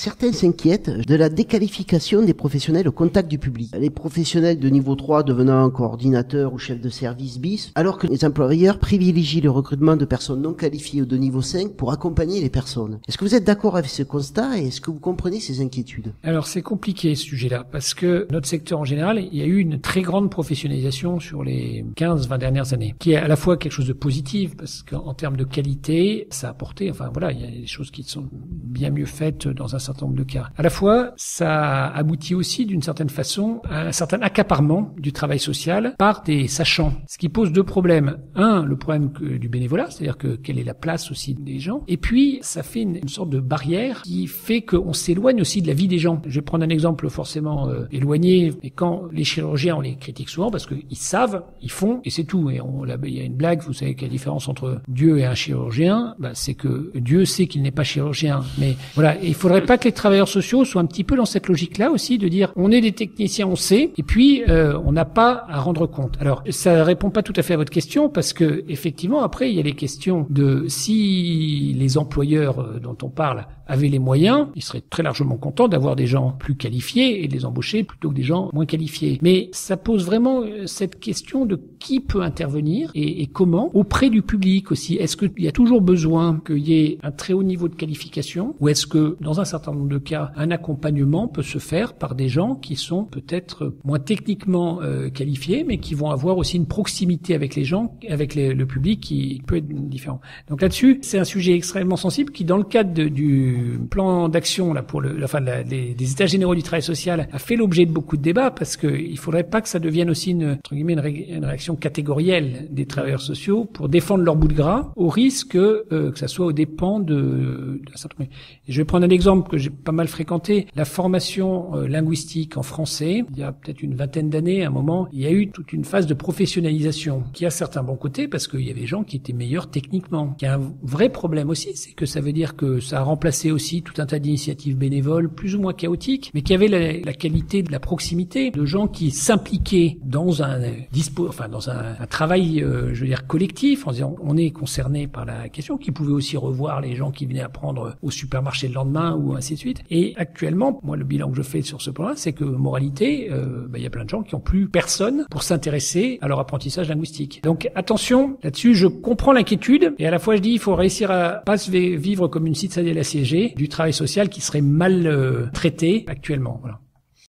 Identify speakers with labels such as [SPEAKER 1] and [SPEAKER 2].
[SPEAKER 1] Certains s'inquiètent de la déqualification des professionnels au contact du public. Les professionnels de niveau 3 devenant coordinateurs ou chefs de service bis, alors que les employeurs privilégient le recrutement de personnes non qualifiées ou de niveau 5 pour accompagner les personnes. Est-ce que vous êtes d'accord avec ce constat et est-ce que vous comprenez ces inquiétudes?
[SPEAKER 2] Alors c'est compliqué ce sujet-là parce que notre secteur en général, il y a eu une très grande professionnalisation sur les 15-20 dernières années, qui est à la fois quelque chose de positif parce qu'en termes de qualité, ça a apporté, il y a des choses qui sont bien mieux faites dans un certain nombre de cas. À la fois, ça aboutit aussi d'une certaine façon à un certain accaparement du travail social par des sachants, ce qui pose deux problèmes. Un, le problème du bénévolat, c'est-à-dire que quelle est la place aussi des gens, et puis ça fait une sorte de barrière qui fait qu'on s'éloigne aussi de la vie des gens. Je vais prendre un exemple forcément éloigné, mais quand les chirurgiens, on les critique souvent parce qu'ils savent, ils font, et c'est tout. Et il y a une blague, vous savez quelle différence entre Dieu et un chirurgien, c'est que Dieu sait qu'il n'est pas chirurgien. Mais voilà, il faudrait pas que les travailleurs sociaux soient un petit peu dans cette logique-là aussi, de dire on est des techniciens, on sait, et puis on n'a pas à rendre compte. Alors ça répond pas tout à fait à votre question parce que effectivement après il y a les questions de si les employeurs dont on parle avaient les moyens, ils seraient très largement contents d'avoir des gens plus qualifiés et de les embaucher plutôt que des gens moins qualifiés. Mais ça pose vraiment cette question de qui peut intervenir et comment auprès du public aussi. Est-ce qu'il y a toujours besoin qu'il y ait un très haut niveau de qualification ou est-ce que dans un certain nombre de cas, un accompagnement peut se faire par des gens qui sont peut-être moins techniquement qualifiés mais qui vont avoir aussi une proximité avec les gens, avec le public qui peut être différent. Donc là-dessus, c'est un sujet extrêmement sensible qui dans le cadre du plan d'action là pour des états généraux du travail social a fait l'objet de beaucoup de débats parce que il faudrait pas que ça devienne aussi une réaction catégorielle des travailleurs sociaux pour défendre leur bout de gras au risque que ça soit aux dépens de certains. Je vais prendre un exemple que j'ai pas mal fréquenté, la formation linguistique en français. Il y a peut-être une vingtaine d'années, à un moment, il y a eu toute une phase de professionnalisation qui a certains bons côtés parce qu'il y avait des gens qui étaient meilleurs techniquement. Il y a un vrai problème aussi, c'est que ça veut dire que ça a remplacé aussi tout un tas d'initiatives bénévoles plus ou moins chaotiques, mais qui avaient la qualité de la proximité, de gens qui s'impliquaient dans un travail, collectif, en disant on est concerné par la question, qui pouvaient aussi revoir les gens qui venaient apprendre au supermarché le lendemain ou ainsi de suite. Et actuellement, moi le bilan que je fais sur ce point-là, c'est que moralité, il y a plein de gens qui n'ont plus personne pour s'intéresser à leur apprentissage linguistique. Donc attention là-dessus, je comprends l'inquiétude et à la fois je dis il faut réussir à pas se vivre comme une citadelle assiégée du travail social qui serait mal traité actuellement. Voilà.